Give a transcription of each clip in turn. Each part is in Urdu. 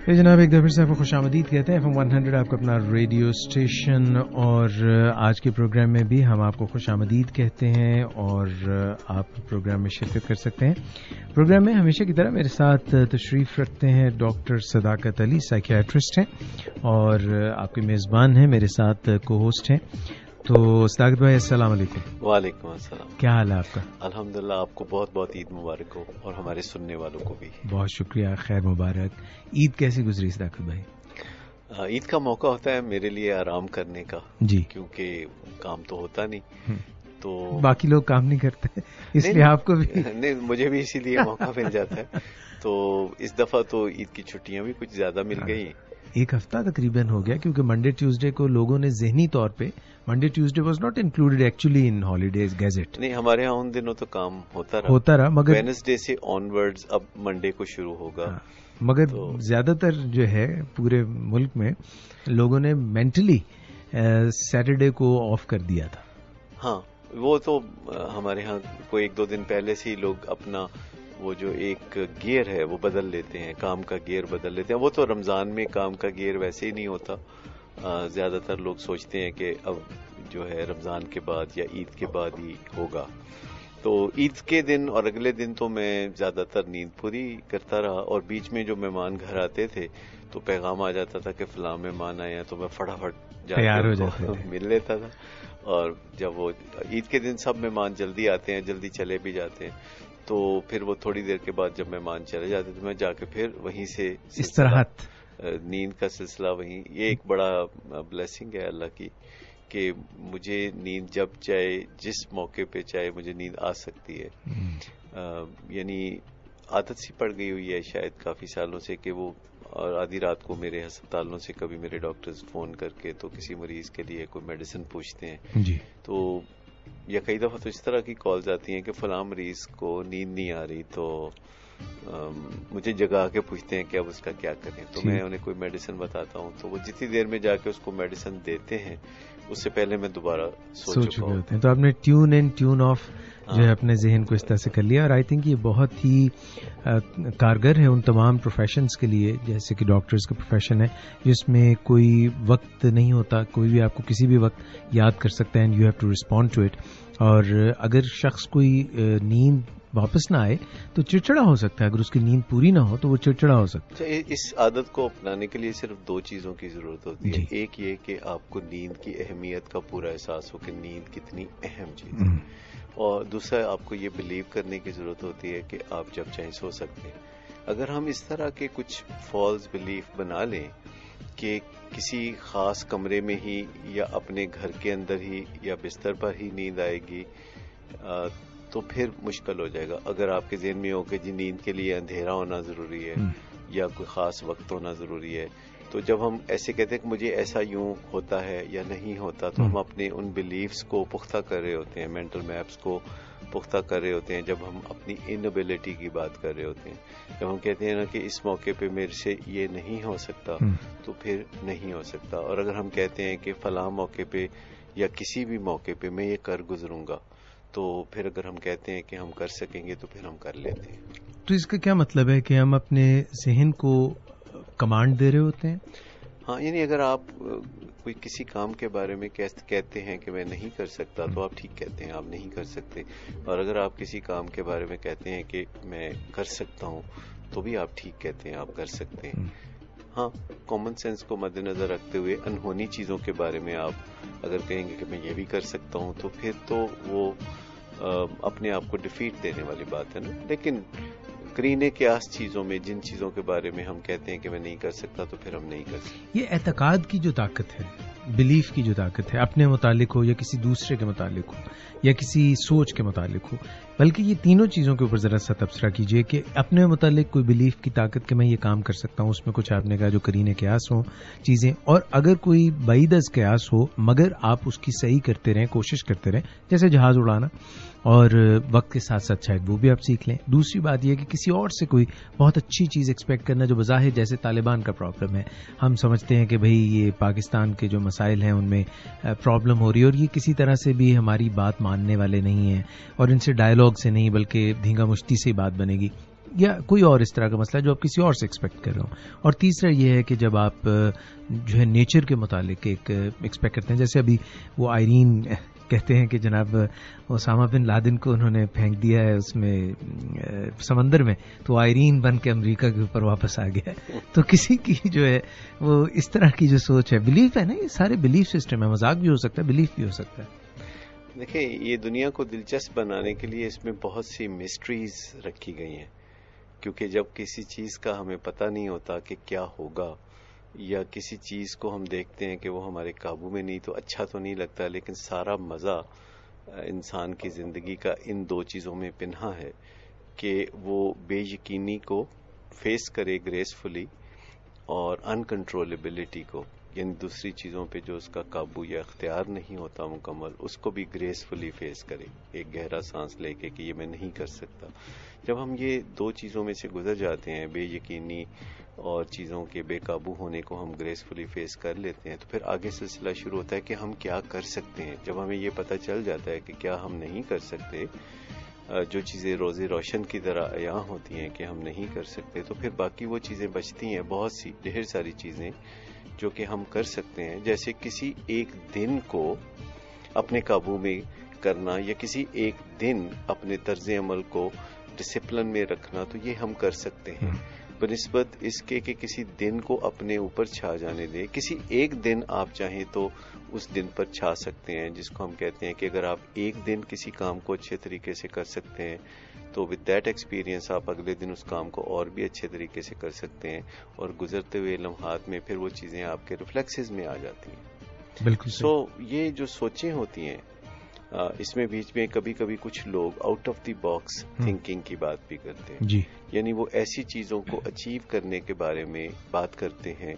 جناب ایک دفعہ سے آپ کو خوش آمدید کہتے ہیں FM 100 آپ کا اپنا ریڈیو اسٹیشن، اور آج کے پروگرام میں بھی ہم آپ کو خوش آمدید کہتے ہیں اور آپ پروگرام میں شرکت کر سکتے ہیں. پروگرام میں ہمیشہ کی طرح میرے ساتھ تشریف رکھتے ہیں ڈاکٹر صداقت علی، سائیکیاٹرسٹ ہیں اور آپ کے میزبان ہیں، میرے ساتھ کو ہوسٹ ہیں. تو صداقت بھائی السلام علیکم. وعلیکم السلام. کیا حال ہے آپ کا؟ الحمدللہ، آپ کو بہت بہت عید مبارک ہو اور ہمارے سننے والوں کو بھی بہت شکریہ، خیر مبارک. عید کیسی گزری صداقت بھائی؟ عید کا موقع ہوتا ہے میرے لیے آرام کرنے کا جی، کیونکہ کام تو ہوتا نہیں، تو باقی لوگ کام نہیں کرتے اس لیے آپ کو بھی نہیں، مجھے بھی اسی لیے موقع مل جاتا ہے. تو اس دفعہ تو عید کی چھٹیاں بھی کچھ زیادہ مل گئی. ایک ہفتہ تقریباً ہو گیا کیونکہ منڈے ٹیوزڈے کو لوگوں نے ذہنی طور پہ Monday Tuesday was not included actually in holidays gazette. نہیں، ہمارے ہاں ان دنوں تو کام ہوتا رہا مگر وینسڈے سے آن ورڈز اب منڈے کو شروع ہوگا. مگر زیادہ تر جو ہے پورے ملک میں لوگوں نے مینٹلی سیٹرڈے کو آف کر دیا تھا. ہاں، وہ تو ہمارے ہاں کوئی ایک دو دن پہلے سے ہی لوگ اپنا وہ جو ایک گیئر ہے وہ بدل لیتے ہیں، کام کا گیئر بدل لیتے ہیں. وہ تو رمضان میں کام کا گیئر ویسے ہی نہیں ہوتا. زیادہ تر لوگ سوچتے ہیں کہ اب جو ہے رمضان کے بعد یا عید کے بعد ہی ہوگا. تو عید کے دن اور اگلے دن تو میں زیادہ تر نیند پوری کرتا رہا، اور بیچ میں جو مہمان گھر آتے تھے تو پیغام آ جاتا تھا کہ فلاں مہمان آئے ہیں، تو میں فٹافٹ جا کے مل لیتا تھا. اور جب وہ عید کے دن سب مہمان جلدی آتے ہیں، جلدی چلے بھی جاتے ہیں، تو پھر وہ تھوڑی دیر کے بعد جب مہمان چلے جاتے تو میں جا کے پھر وہیں سے استراحت نیند کا سلسلہ وہیں. یہ ایک بڑا بلیسنگ ہے اللہ کی کہ مجھے نیند جب چاہے جس موقع پہ چاہے مجھے نیند آ سکتی ہے. یعنی عادت سی پڑ گئی ہوئی ہے شاید کافی سالوں سے کہ وہ، اور آدھی رات کو میرے ہسپتالوں سے کبھی میرے ڈاکٹرز فون کر کے تو کسی مریض کے لیے کوئی میڈیسن پوچھتے ہیں جی، تو یا کئی دفعہ تو اس طرح کی کالز آتی ہیں کہ فلاں مریض کو نیند نہیں آ رہی تو مجھے جگا کے پوچھتے ہیں کہ اب اس کا کیا کریں. تو میں انہیں کوئی میڈیسن بتاتا ہوں تو وہ جتنی دیر میں جا کے اس کو میڈیسن دیتے ہیں اس سے پہلے میں دوبارہ سوچ چکا ہوتا ہوں. تو آپ نے ٹیون ان ٹیون آف جو ہے اپنے ذہن کو اس طرح سے کر لیا، اور آئی تھنک یہ بہت ہی کارگر ہے ان تمام پروفیشنز کے لیے، جیسے کہ ڈاکٹرز کا پروفیشن ہے جس میں کوئی وقت نہیں ہوتا، کوئی بھی آپ کو کسی بھی وقت یاد کر سکتا ہے، and you have to respond to it. اور اگر شخص کوئی نیند واپس نہ آئے تو چڑچڑا ہو سکتا ہے، اگر اس کی نیند پوری نہ ہو تو وہ چڑچڑا ہو سکتا ہے. اس عادت کو اپنانے کے لیے صرف دو چیزوں کی ضرورت ہوتی ہے. ایک یہ کہ آپ کو نیند کی اہمیت کا پورا احساس ہو کہ نیند کتنی اہم چیز ہے، اور دوسرا آپ کو یہ بلیو کرنے کی ضرورت ہوتی ہے کہ آپ جب چاہیں سو سکتے ہیں. اگر ہم اس طرح کے کچھ فالس بلیف بنا لیں کہ کسی خاص کمرے میں ہی یا اپنے گھر کے اندر ہی یا بستر پر ہی نیند آئے گی تو پھر مشکل ہو جائے گا. اگر آپ کے ذہن میں ہو کہ جی نیند کے لیے اندھیرا ہونا ضروری ہے یا کوئی خاص وقت ہونا ضروری ہے، تو جب ہم ایسے کہتے ہیں کہ مجھے ایسا یوں ہوتا ہے یا نہیں ہوتا، تو ہم اپنے ان بلیفز کو پختہ کر رہے ہوتے ہیں، مینٹل میپس کو پختہ کر رہے ہوتے ہیں. جب ہم اپنی انیبلٹی کی بات کر رہے ہوتے ہیں، جب ہم کہتے ہیں نا کہ اس موقع پہ میرے سے یہ نہیں ہو سکتا تو پھر نہیں ہو سکتا. اور اگر ہم کہتے ہیں کہ فلاں موقع پہ یا کسی بھی موقع پہ میں یہ کر گزروں گا، تو پھر اگر ہم کہتے ہیں کہ ہم کر سکیں گے تو پھر ہم کر لیتے ہیں. تو اس کا کیا مطلب ہے کہ ہم اپنے ذہن کو کمانڈ دے رہے ہوتے ہیں؟ ہاں، یعنی اگر آپ کوئی کسی کام کے بارے میں کہتے ہیں کہ میں نہیں کر سکتا تو آپ ٹھیک کہتے ہیں، آپ نہیں کر سکتے. اور اگر آپ کسی کام کے بارے میں کہتے ہیں کہ میں کر سکتا ہوں تو بھی آپ ٹھیک کہتے ہیں، آپ کر سکتے ہیں. ہاں، کامن سینس کو مد نظر رکھتے ہوئے انہونی چیزوں کے بارے میں آپ اگر کہیں گے کہ میں یہ بھی کر سکتا ہوں تو پھر تو وہ اپنے آپ کو ڈیفیٹ دینے والی بات ہے نا. لیکن کرینے قیاس چیزوں میں، جن چیزوں کے بارے میں ہم کہتے ہیں کہ میں نہیں کر سکتا تو پھر ہم نہیں کر سکتے. یہ اعتقاد کی جو طاقت ہے، بلیف کی جو طاقت ہے، اپنے متعلق ہو یا کسی دوسرے کے متعلق ہو یا کسی سوچ کے متعلق ہو، بلکہ یہ تینوں چیزوں کے اوپر ذرا سا تبصرہ کیجئے کہ اپنے متعلق کوئی بلیف کی طاقت کہ میں یہ کام کر سکتا ہوں، اس میں کچھ آپ نے کہا جو کرینے قیاس ہوں چیزیں، اور اگر کوئی بعید از قیاس ہو مگر آپ اس کی صحیح کرتے رہیں، کوشش کرتے رہیں، جیسے جہاز اڑانا، اور وقت کے ساتھ ساتھ شاید وہ بھی آپ سیکھ لیں. دوسری بات یہ کہ کسی اور سے کوئی بہت اچھی چیز ایکسپیکٹ کرنا جو بظاہر جیسے طالبان کا پرابلم ہے، ہم سمجھتے ہیں کہ بھئی یہ پاکستان کے جو مسائل ہیں ان میں پرابلم ہو رہی ہے اور یہ کسی طرح سے بھی ہماری بات ماننے والے نہیں ہیں اور ان سے ڈائیلاگ سے نہیں بلکہ دھینگا مشتی سے ہی بات بنے گی. یا کوئی اور اس طرح کا مسئلہ جو آپ کسی اور سے ایکسپیکٹ کر رہے ہوں. اور تیسرا یہ ہے کہ جب آپ جو ہے نیچر کے متعلق ایک ایکسپیکٹ کرتے ہیں, جیسے ابھی وہ آئرین کہتے ہیں کہ جناب اسامہ بن لادن کو انہوں نے پھینک دیا ہے اس میں سمندر میں, تو آئرین بن کے امریکہ کے اوپر واپس آ گیا. تو کسی کی جو ہے وہ اس طرح کی جو سوچ ہے, بلیف ہے نا, یہ سارے بلیف سسٹم ہے, مذاق بھی ہو سکتا ہے, بلیف بھی ہو سکتا ہے. دیکھیں, یہ دنیا کو دلچسپ بنانے کے لیے اس میں بہت سی مسٹریز رکھی گئی ہیں, کیونکہ جب کسی چیز کا ہمیں پتہ نہیں ہوتا کہ کیا ہوگا, یا کسی چیز کو ہم دیکھتے ہیں کہ وہ ہمارے قابو میں نہیں, تو اچھا تو نہیں لگتا, لیکن سارا مزہ انسان کی زندگی کا ان دو چیزوں میں پنہا ہے کہ وہ بے یقینی کو فیس کرے گریسفلی, اور انکنٹرولبلٹی کو, یعنی دوسری چیزوں پہ جو اس کا قابو یا اختیار نہیں ہوتا مکمل, اس کو بھی گریسفلی فیس کرے, ایک گہرا سانس لے کے کہ یہ میں نہیں کر سکتا. جب ہم یہ دو چیزوں میں سے گزر جاتے ہیں, بے یقینی اور چیزوں کے بے قابو ہونے کو ہم گریسفلی فیس کر لیتے ہیں, تو پھر آگے سلسلہ شروع ہوتا ہے کہ ہم کیا کر سکتے ہیں. جب ہمیں یہ پتہ چل جاتا ہے کہ کیا ہم نہیں کر سکتے, جو چیزیں روزی روشن کی طرح عیاں ہوتی ہیں کہ ہم نہیں کر سکتے, تو پھر باقی وہ چیزیں بچتی ہیں, بہت سی ڈھیر ساری چیزیں جو کہ ہم کر سکتے ہیں. جیسے کسی ایک دن کو اپنے قابو میں کرنا, یا کسی ایک دن اپنے طرز عمل کو ڈسپلن میں رکھنا, تو یہ ہم کر سکتے ہیں, بنسبت اس کے کہ کسی دن کو اپنے اوپر چھا جانے دیں. کسی ایک دن آپ چاہیں تو اس دن پر چھا سکتے ہیں, جس کو ہم کہتے ہیں کہ اگر آپ ایک دن کسی کام کو اچھے طریقے سے کر سکتے ہیں, تو ود دیٹ ایکسپیرینس آپ اگلے دن اس کام کو اور بھی اچھے طریقے سے کر سکتے ہیں, اور گزرتے ہوئے لمحات میں پھر وہ چیزیں آپ کے ریفلیکسز میں آ جاتی ہیں. بالکل. سو یہ جو سوچیں ہوتی ہیں, اس میں بیچ میں کبھی کبھی کچھ لوگ out of the box thinking کی بات بھی کرتے ہیں, یعنی وہ ایسی چیزوں کو اچیو کرنے کے بارے میں بات کرتے ہیں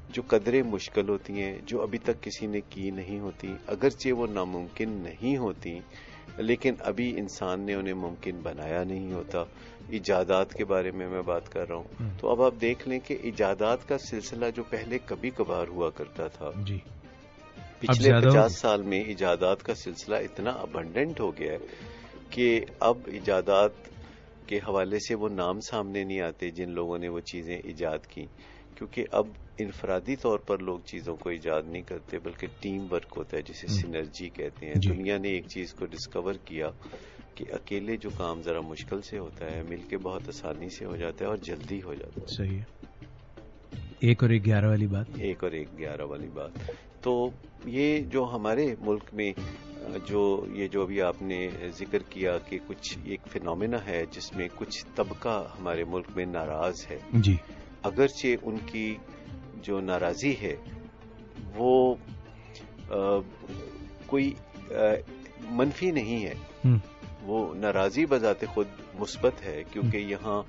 جو قدرے مشکل ہوتی ہیں, جو ابھی تک کسی نے کی نہیں ہوتی, اگرچہ وہ ناممکن نہیں ہوتی, لیکن ابھی انسان نے انہیں ممکن بنایا نہیں ہوتا. ایجادات کے بارے میں بات کر رہا ہوں. تو اب آپ دیکھ لیں کہ ایجادات کا سلسلہ جو پہلے کبھی کبھار ہوا کرتا تھا, پچھلے 50 سال میں ایجادات کا سلسلہ اتنا ابنڈنٹ ہو گیا ہے کہ اب ایجادات کے حوالے سے وہ نام سامنے نہیں آتے جن لوگوں نے وہ چیزیں ایجاد کی, کیونکہ اب انفرادی طور پر لوگ چیزوں کو ایجاد نہیں کرتے, بلکہ ٹیم ورک ہوتا ہے, جسے سینرجی کہتے ہیں. دنیا نے ایک چیز کو ڈسکور کیا کہ اکیلے جو کام ذرا مشکل سے ہوتا ہے, مل کے بہت آسانی سے ہو جاتا ہے اور جلدی ہو جاتا ہے. صحیح ہے. 1 اور 1 11 والی بات. 1 اور 1 11 والی بات. تو یہ جو ہمارے ملک میں جو ابھی آپ نے ذکر کیا کہ کچھ ایک فینومینا ہے جس میں کچھ طبقہ ہمارے ملک میں ناراض ہے, جی, اگرچہ ان کی جو ناراضی ہے وہ کوئی منفی نہیں ہے, وہ ناراضی بذات خود مثبت ہے, کیونکہ یہاں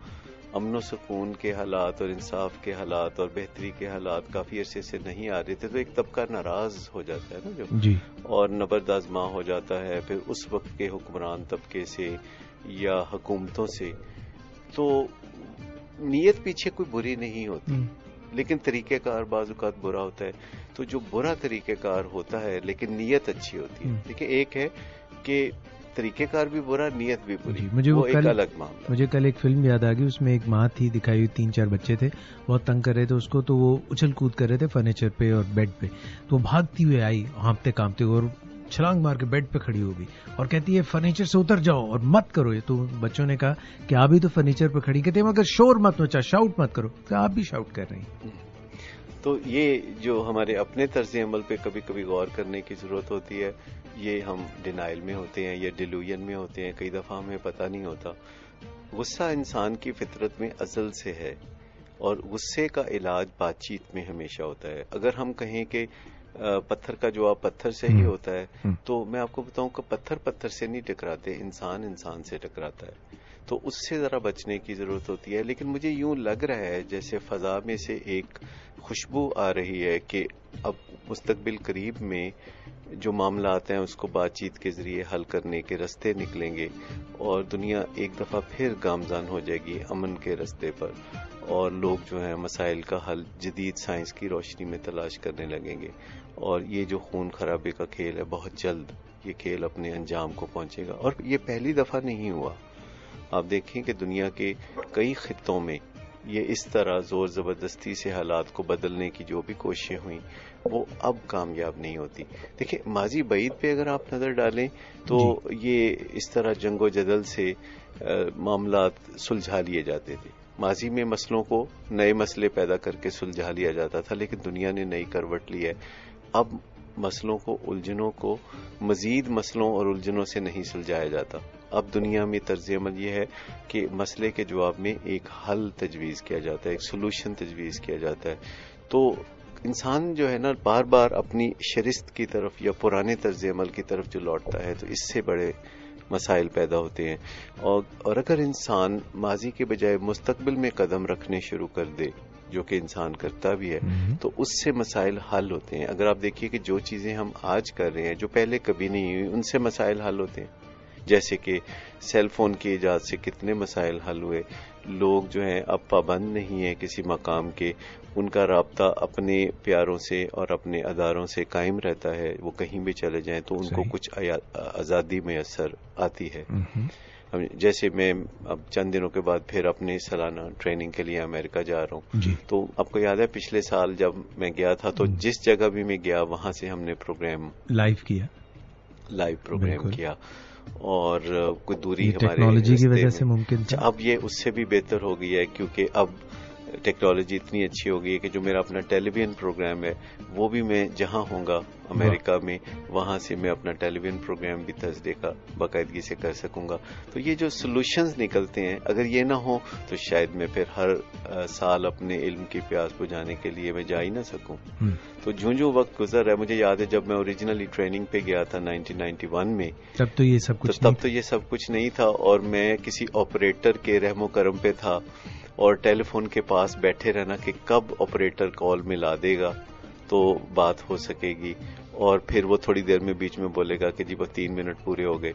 امن و سکون کے حالات اور انصاف کے حالات اور بہتری کے حالات کافی عرصے سے نہیں آ رہے تھے, تو ایک طبقہ ناراض ہو جاتا ہے نا جو, جی, اور نبرد آزما ہو جاتا ہے پھر اس وقت کے حکمران طبقے سے یا حکومتوں سے. تو نیت پیچھے کوئی بری نہیں ہوتی, لیکن طریقہ کار بعض اوقات برا ہوتا ہے. تو جو برا طریقہ کار ہوتا ہے لیکن نیت اچھی ہوتی ہے. دیکھیں, ایک ہے کہ طریقہ کار بھی برا, نیت بھی بری, وہ ایک الگ معاملہ. مجھے کل ایک فلم یاد آ گئی, اس میں ایک ماں تھی دکھائی ہوئی, 3-4 بچے تھے, بہت تنگ کر رہے تھے اس کو, تو وہ اچھل کود کر رہے تھے فرنیچر پہ اور بیڈ پہ, تو وہ بھاگتی ہوئے آئی ہانپتے کانپتے ہوئے اور چھلانگ مار کے بیڈ پہ کھڑی ہو گئی اور کہتی ہے فرنیچر سے اتر جاؤ اور مت کرو یہ. تو بچوں نے کہا کہ آپ بھی تو فرنیچر پہ کھڑی, کہتے ہیں مگر شور مت مچا, شاؤٹ مت کرو. کہ آپ بھی شاؤٹ کر رہی ہیں. تو یہ جو ہمارے اپنے طرز عمل پہ کبھی کبھی غور کرنے کی ضرورت ہوتی ہے. یہ ہم ڈینائل میں ہوتے ہیں یا ڈیلوژن میں ہوتے ہیں, کئی دفعہ ہمیں پتہ نہیں ہوتا. غصہ انسان کی فطرت میں ازل سے ہے, اور غصے کا علاج بات چیت میں ہمیشہ ہوتا ہے. اگر ہم کہیں کہ پتھر کا جواب پتھر سے ہی ہوتا ہے, تو میں آپ کو بتاؤں کہ پتھر سے نہیں ٹکراتے, انسان سے ٹکراتا ہے. تو اس سے ذرا بچنے کی ضرورت ہوتی ہے. لیکن مجھے یوں لگ رہا ہے جیسے فضا میں سے ایک خوشبو آ رہی ہے کہ اب مستقبل قریب میں جو معاملات ہیں اس کو بات چیت کے ذریعے حل کرنے کے راستے نکلیں گے, اور دنیا ایک دفعہ پھر گامزن ہو جائے گی امن کے راستے پر, اور لوگ جو ہیں مسائل کا حل جدید سائنس کی روشنی میں تلاش کرنے لگیں گے. اور یہ جو خون خرابے کا کھیل ہے, بہت جلد یہ کھیل اپنے انجام کو پہنچے گا. اور یہ پہلی دفعہ نہیں ہوا, آپ دیکھیں کہ دنیا کے کئی خطوں میں یہ اس طرح زور زبردستی سے حالات کو بدلنے کی جو بھی کوششیں ہوئیں وہ اب کامیاب نہیں ہوتی. دیکھیں ماضی بعید پہ اگر آپ نظر ڈالیں تو یہ اس طرح جنگ و جدل سے معاملات سلجھا لیے جاتے تھے. ماضی میں مسئلوں کو نئے مسئلے پیدا کر کے سلجھا لیا جاتا تھا، لیکن دنیا نے نئی کروٹ لی ہے. اب مسئلوں کو، الجھنوں کو مزید مسئلوں اور الجھنوں سے نہیں سلجھایا جاتا. اب دنیا میں طرز عمل یہ ہے کہ مسئلے کے جواب میں ایک حل تجویز کیا جاتا ہے، ایک سولوشن تجویز کیا جاتا ہے. تو انسان جو ہے نا بار بار اپنی شرست کی طرف یا پرانے طرز عمل کی طرف جو لوٹتا ہے تو اس سے بڑے مسائل پیدا ہوتے ہیں. اور اگر انسان ماضی کے بجائے مستقبل میں قدم رکھنے شروع کر دے، جو کہ انسان کرتا بھی ہے، تو اس سے مسائل حل ہوتے ہیں. اگر آپ دیکھیے کہ جو چیزیں ہم آج کر رہے ہیں جو پہلے کبھی نہیں ہوئی، ان سے مسائل حل ہوتے ہیں. جیسے کہ سیل فون کی ایجاد سے کتنے مسائل حل ہوئے. لوگ جو ہیں اب پابند نہیں ہیں کسی مقام کے، ان کا رابطہ اپنے پیاروں سے اور اپنے اداروں سے قائم رہتا ہے. وہ کہیں بھی چلے جائیں تو ان کو کچھ آزادی میسر آتی ہے. جیسے میں اب چند دنوں کے بعد پھر اپنے سالانہ ٹریننگ کے لیے امریکہ جا رہا ہوں. تو آپ کو یاد ہے پچھلے سال جب میں گیا تھا تو جس جگہ بھی میں گیا وہاں سے ہم نے پروگرام لائیو پروگرام کیا، اور کوئی دوری ہمارے ٹیکنالوجی کی وجہ سے ممکن تھا. اب یہ اس سے بھی بہتر ہو گئی ہے، کیونکہ اب ٹیکنالوجی اتنی اچھی ہو گئی ہے کہ جو میرا اپنا ٹیلی ویژن پروگرام ہے وہ بھی میں جہاں ہوں گا امریکہ میں، وہاں سے میں اپنا ٹیلی ویژن پروگرام بھی تھرسڈے کا باقاعدگی سے کر سکوں گا. تو یہ جو سولوشنز نکلتے ہیں اگر یہ نہ ہو تو شاید میں پھر ہر سال اپنے علم کی پیاس بجھانے کے لیے میں جا ہی نہ سکوں. تو جو وقت گزر رہا ہے، مجھے یاد ہے جب میں اوریجنلی ٹریننگ پہ گیا تھا 1991 میں، تب تو یہ سب کچھ نہیں تھا، اور میں کسی آپریٹر کے رحم و کرم پہ تھا، اور ٹیلی فون کے پاس بیٹھے رہنا کہ کب آپریٹر کال ملا دے گا تو بات ہو سکے گی، اور پھر وہ تھوڑی دیر میں بیچ میں بولے گا کہ جی بس 3 منٹ پورے ہو گئے.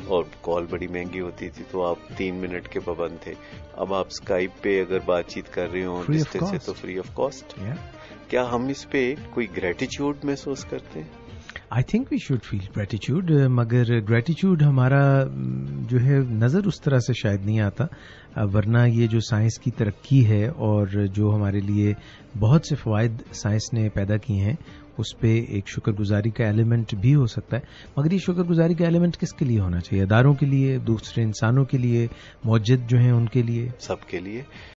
اور کال بڑی مہنگی ہوتی تھی تو آپ 3 منٹ کے پابند تھے. اب آپ اسکائپ پہ اگر بات چیت کر رہے ہوں ڈسٹینس سے تو فری آف کاسٹ. کیا ہم اس پہ کوئی گریٹیچیوڈ محسوس کرتے ہیں؟ I think we should feel gratitude, مگر گریٹیچیوڈ ہمارا جو ہے نظر اس طرح سے شاید نہیں آتا، ورنہ یہ جو سائنس کی ترقی ہے اور جو ہمارے لیے بہت سے فوائد سائنس نے پیدا کیے ہیں اس پہ ایک شکر گزاری کا ایلیمنٹ بھی ہو سکتا ہے. مگر یہ شکر گزاری کا ایلیمنٹ کس کے لیے ہونا چاہیے؟ اداروں کے لیے، دوسرے انسانوں کے لیے، موجد جو ہیں ان کے لیے، سب کے لیے.